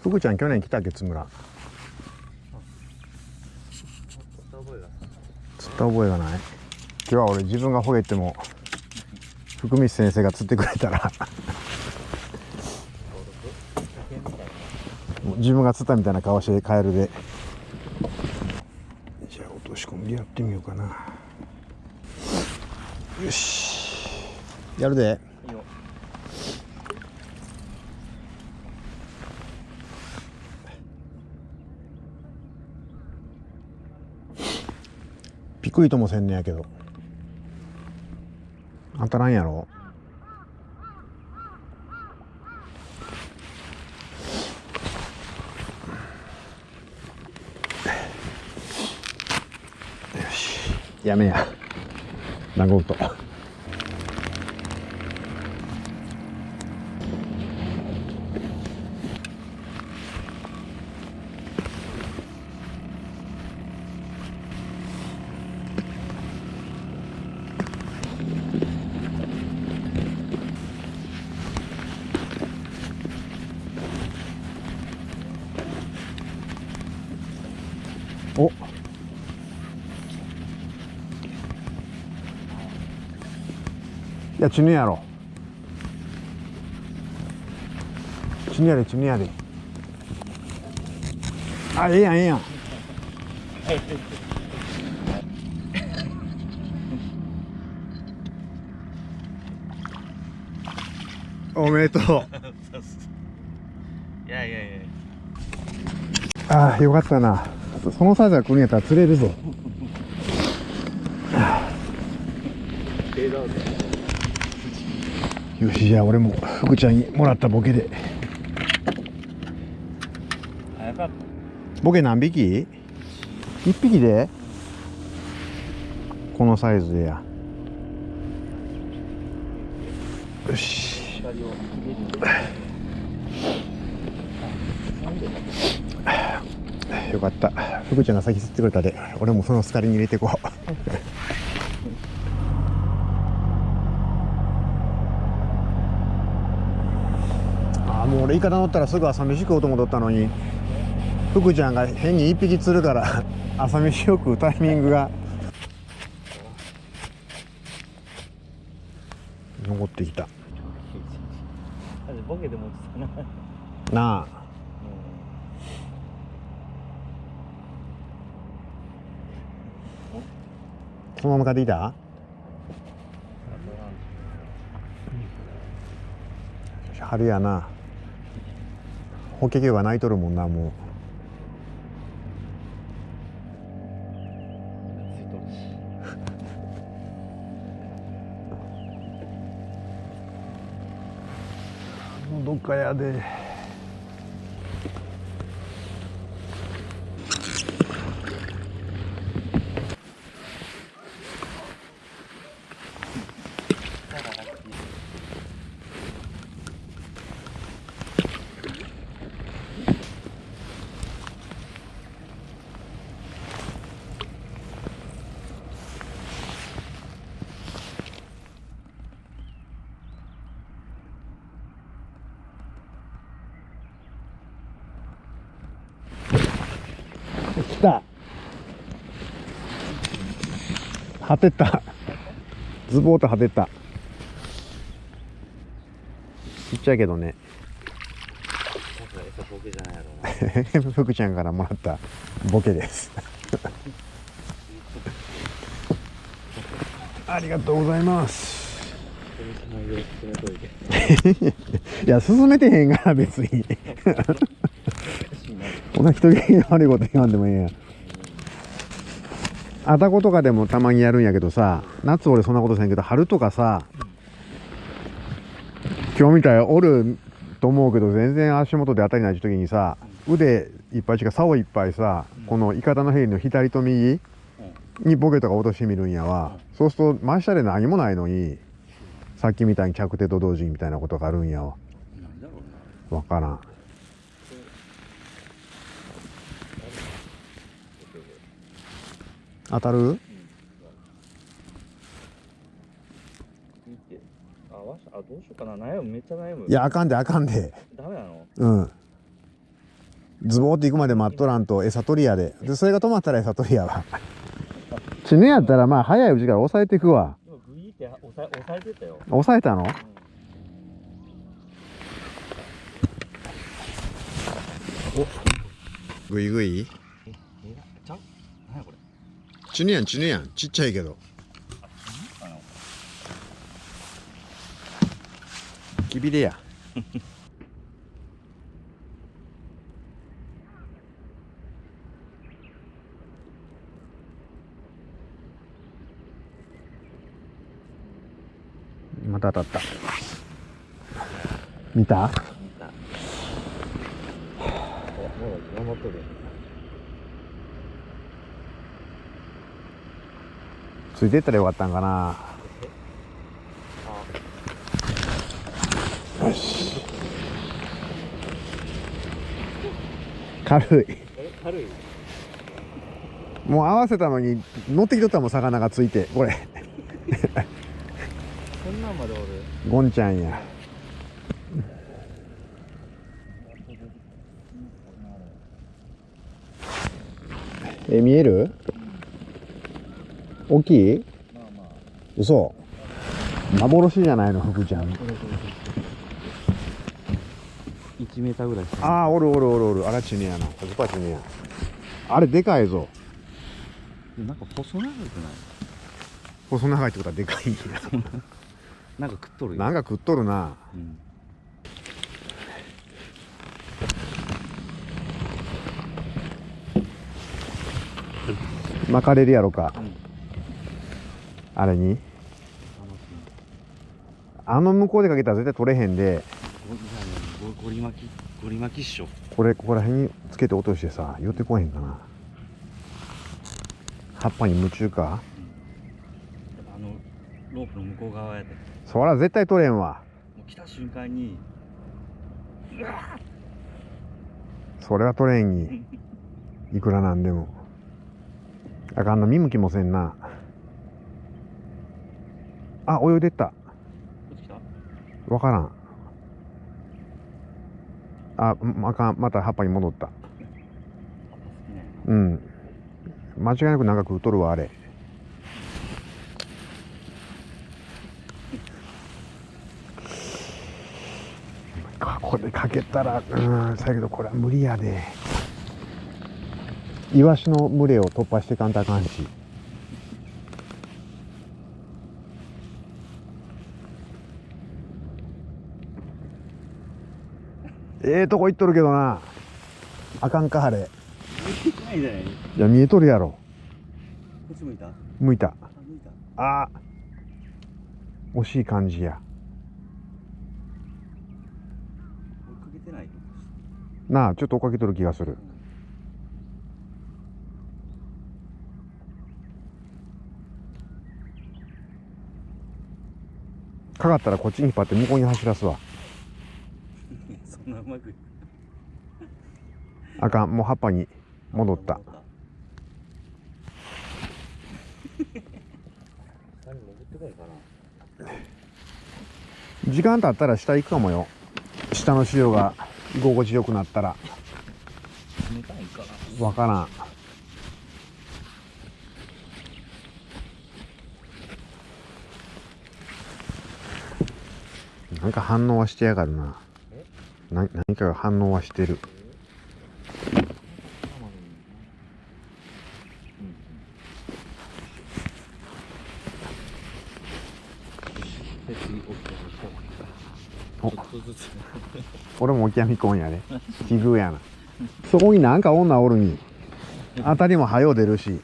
福ちゃん去年来たっけ、津村。釣った覚えがない。今日は俺自分がほげても福光先生が釣ってくれたらもう自分が釣ったみたいな顔してカエルで。じゃあ落とし込みでやってみようかな。よし、やるで。いいよ。ピクリともせんねやけど当たらんやろ。よし、やめや長音。お、いや、チヌやろ。チヌやで、チヌやで。あ、ええやん、ええやん。おめでとう。いやいやいや。ああ、よかったな。そのサイズが来るんやったら釣れるぞ。よし、じゃあ俺も福ちゃんにもらったボケで。ボケ何匹？1匹でこのサイズでや。よし、よかった。福ちゃんが先釣ってくれたで、俺もそのスカリに入れていこう。ああ、もう俺イカダ乗ったらすぐ朝飯食おうと思っとったのに、福ちゃんが変に1匹釣るから朝飯を食うタイミングが残ってきたボケでもなあ。そのまま買ってきた？春やな。ホッケ魚が鳴いとるもんな、もう。どっかやで。来た。果てた。ズボーと果てた。ちっちゃいけどね。ボケじゃないやろな。福ちゃんからもらったボケです。ありがとうございます。いや、進めてへんがな、別に。こんな人気の悪いこと言わんでもええやん。あたことかでもたまにやるんやけどさ、夏俺そんなことせんけど、春とかさ、今日みたいおると思うけど全然足元で当たりない時にさ、腕いっぱいしか竿いっぱいさ、このイカダのヘリの左と右にボケとか落としてみるんやわ。そうすると真下で何もないのに、さっきみたいに着手と同時にみたいなことがあるんやわ。わからん。当たる？どうしようかな。悩む、めっちゃ悩む。いや、あかんであかんで。ダメなの？うん。ズボーって行くまで待っとらんと餌取りやで。で、それが止まったら餌取りやわ。死ぬやったらまあ早いうちから抑えていくわ。でもグイーって抑えてたよ。抑えたの？グイグイ？ちゃう？何やこれ。チュニやんチュニやん。ちっちゃいけど。きびれや。また当たった。見た？見た。もう守っとる。ついてったらよかったんかな。よし。軽い。軽い。もう合わせたのに乗ってきとったもん、魚がついて。これそんなんまでおる。ゴンちゃんや。見える？大きい？まあまあ。嘘。幻じゃないの、福ちゃん。1メーターぐらい。ああ、おるおるおるおる。あらちねやな。100%ちねや。あれでかいぞ。なんか細長くない？細長いってことはでかいんや。なんか食っとるよ。なんか食っとるな。うん。巻かれるやろか。うん、あれに。あの向こうでかけたら絶対取れへんで。ゴリ巻きっしょ。これここら辺につけて落としてさ、寄ってこへんかな。葉っぱに夢中か。ロープの向こう側やで。そら絶対取れんわ。もう来た瞬間にそれは取れんに。いくらなんでも。あかんな、見向きもせんな。あ、泳いでった。こっち来た？わからん。あかん、また葉っぱに戻った。うん。間違いなく長く取るわ、あれ。これかけたら、だけどこれは無理やで。イワシの群れを突破してかんとあかんし。とこ行っとるけどな。あかんか、あれ。ないじゃない。いや、見えとるやろ。こっち向いた？向いた。向いた。あー、惜しい感じや。追いかけてない？なあ、ちょっと追っかけとる気がする。かかったらこっちに引っ張って向こうに走らすわ。そんなうまく。あかん、もう葉っぱに戻った。時間経ったら下行くかもよ。下の潮が居心地よくなったら。冷たいかな。わからん。なんか反応はしてやがるな。何かが反応はしてる。お、俺もオキアミコンやで。奇遇やな。そこになんか女おるに。当たりも早う出るし。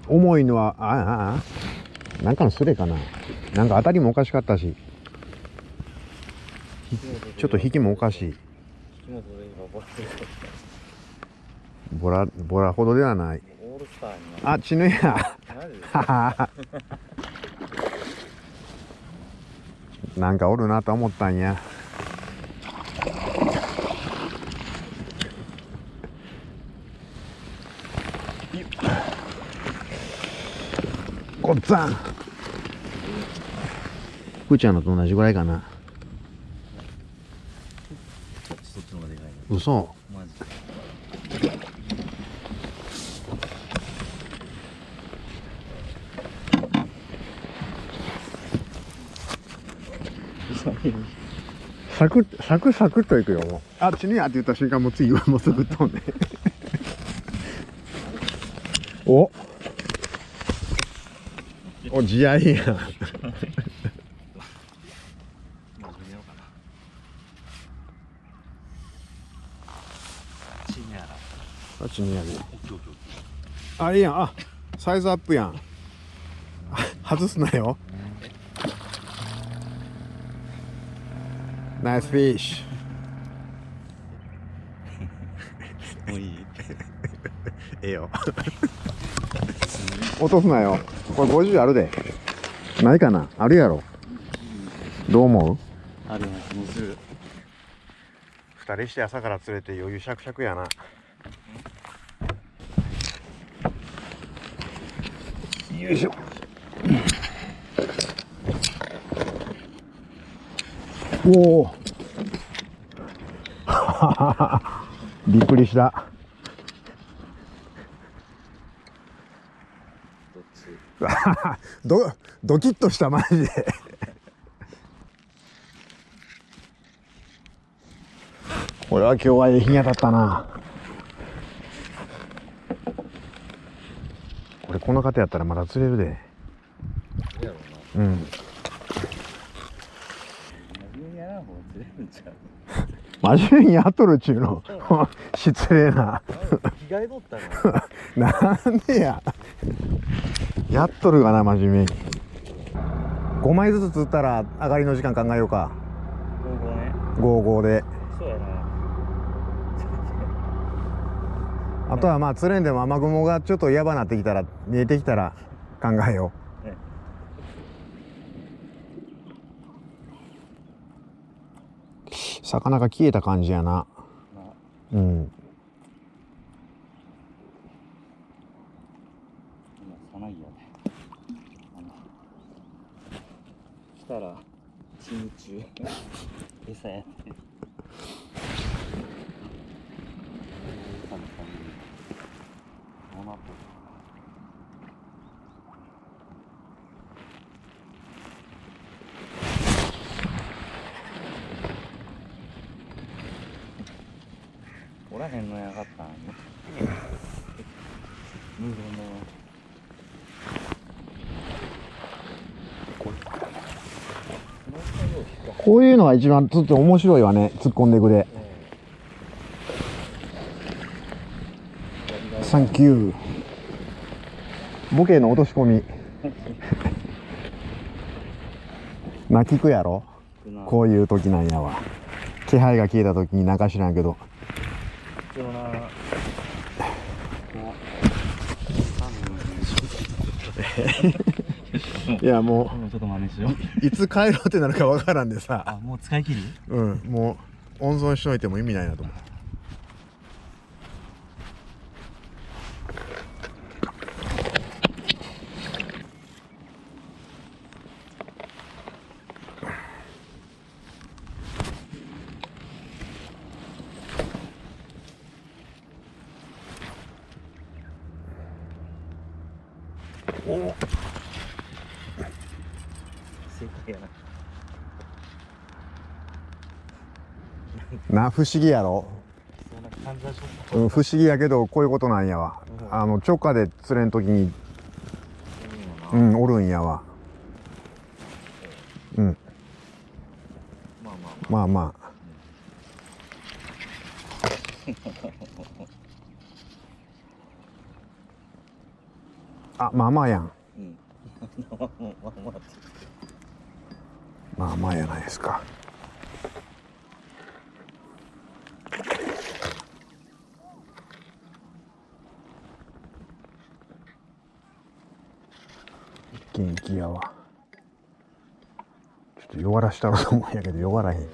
重いのはなんかのスレかな。なんか当たりもおかしかったし、ちょっと引きもおかしい。ボラほどではない。あ、血のや。なんかおるなと思ったんや。ごっつぁん。ふーちゃんのと同じぐらいかな。そっちの方がでかいね。嘘。マジ。サクッサクサクっといくよ。もうあっちにやって言った瞬間もう次はもうすぐ飛んでお地合いや。まあ、やろうかな。チンやら。あっちにやる。オッケーオッケーオッケあ、いいやん。あ、サイズアップやん。外すなよ。ナイスフィッシー。もういい。ュ。ええよ。落とすなよ。これ50あるで。ないかな。あるやろ。どう思う？あるような気もする。二人して朝から釣れて余裕しゃくしゃくやな。よいしょ。おお。びっくりした。どっち？ドキッとしたマジで。これは今日はええ日が当たったな。これこの方やったらまだ釣れるで。やろうな。うん。真面目にやらん方が釣れるんちゃう？真面目にやっとるっちゅうの。失礼な。着替えとったから。なんでや。やっとるがな、真面目に。5枚ずつ釣ったら上がりの時間考えようか。高校ね。 55で。そうやな。あとはまあ釣れんでも雨雲がちょっとやばなってきたら、見えてきたら考えよね。う。魚が消えた感じやな。まあ、うん。今さなぎやね。したら真鍮餌やって。おらへんのやがったん無言の。こういうのが一番ちょっと面白いわね。突っ込んでいくで。サンキュー。ボケの落とし込み。な聞くやろ。こういう時なんやわ。気配が消えた時になんか知らんけど。いやもちょっと真似しよう。ういつ帰ろうってなるかわからんでさ。あ、もう使い切り？うん、もう温存しといても意味ないなと思う。お正解やな。不思議やろ。な。そんな感じはしうん、不思議やけどこういうことなんやわ。直下で釣れん時に、うん、おるんやわ。うん。まあまあまあまあ。あ、まあまあやん。うん。まあまあまあ。まあまあやないですか。元気やわ。ちょっと弱らしたろうと思うんやけど弱らへん。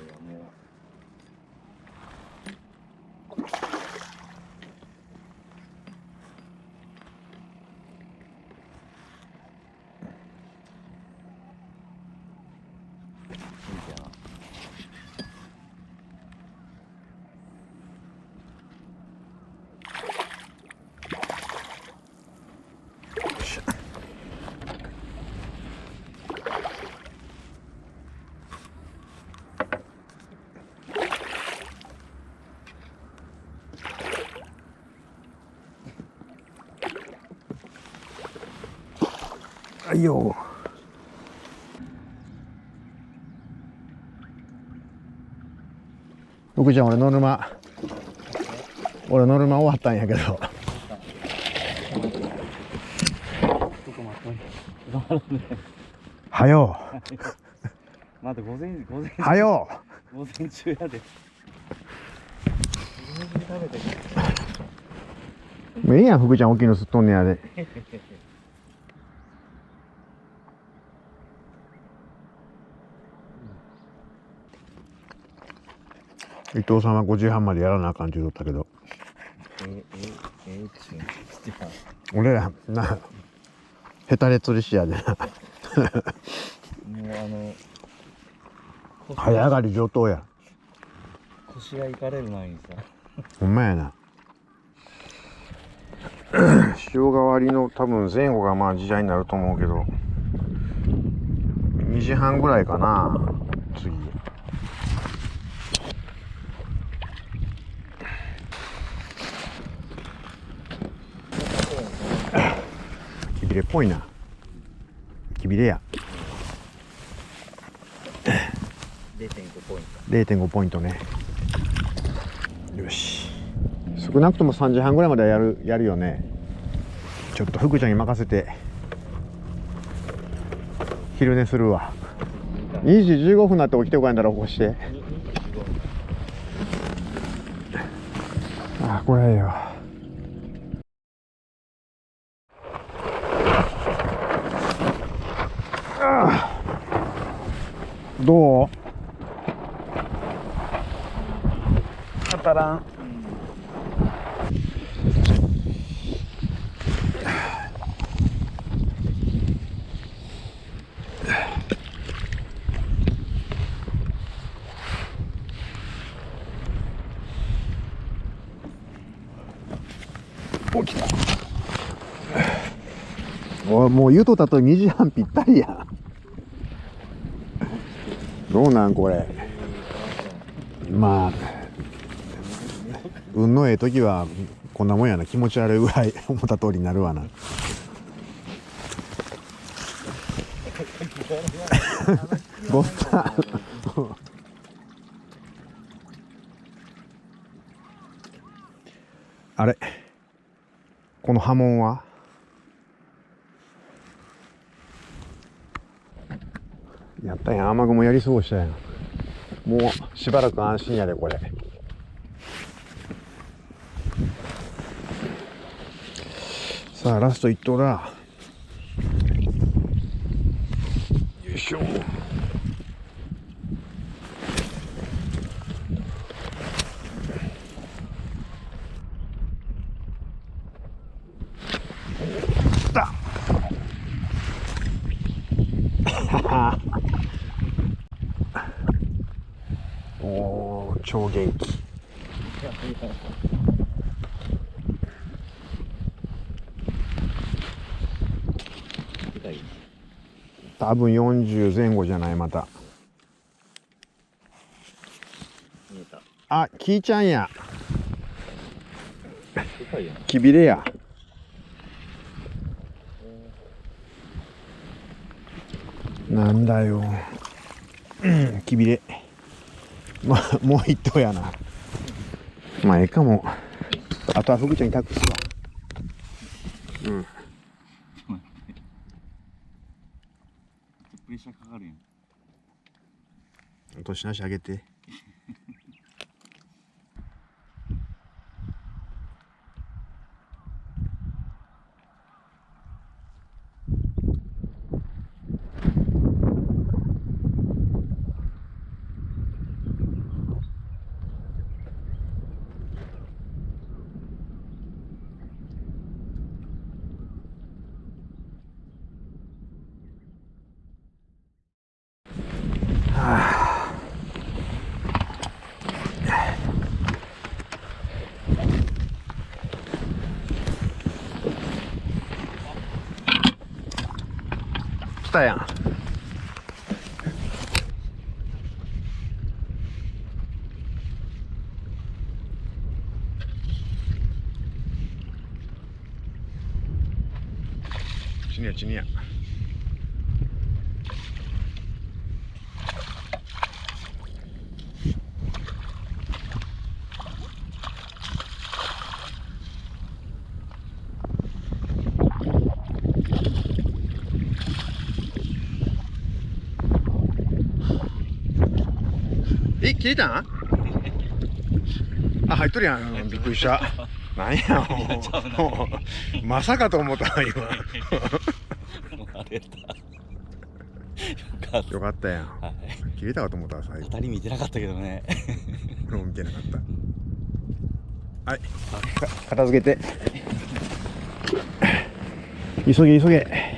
はいよ。福ちゃん、俺ノルマ終わったんやけど。ちょっと待っといて。頑張ろうね。はよまだ午前はよ午前中やで。食べてもうええやん、福ちゃん大きいの吸っとんねやで。伊藤さんは5時半までやらなあかんって言うとったけど、ちゅうしてた。俺らなヘタレ釣りしやでな。もう早上がり上等や。腰がいかれる前にさ。ほんまやな。潮代わりの多分前後がまあ時代になると思うけど、2時半ぐらいかな次。きびれっぽいな。きびれや。0.5ポイント。0.5ポイントね。よし。少なくとも3時半ぐらいまではやるよね。ちょっと福ちゃんに任せて昼寝するわ。2時15分になって起きてこないんだろ、起こして。あ、これよ。どう？当たらん。起きた。おい、もう言うとったと2時半ぴったりや。どうなんこれ。まあ運のええ時はこんなもんやな。気持ち悪いぐらい思った通りになるわな。ごっさんあれ、この波紋はやったやん。雨雲やり過ごしたやん。もうしばらく安心やでこれ。さあラスト1投だ。よいしょ。だおー、超元気。多分40前後じゃない。また見えた。あ、キーちゃんや。でかいやん。きびれや。なんだよ、きびれ。まあもう一頭やな。まあええかも。あとは福ちゃんに託すわ。プレッシャーかかるやん。年なしあげて。来たやん。ちにやちにや。切れたん？あ、入っとるやん。びっくりした。なんやもう。まさかと思ったわ今。もうあれだ。よかった。よかったやん。はい。切れたかと思ったわ最後。当たり見てなかったけどね。俺も見てなかった。はい。片付けて。急げ急げ。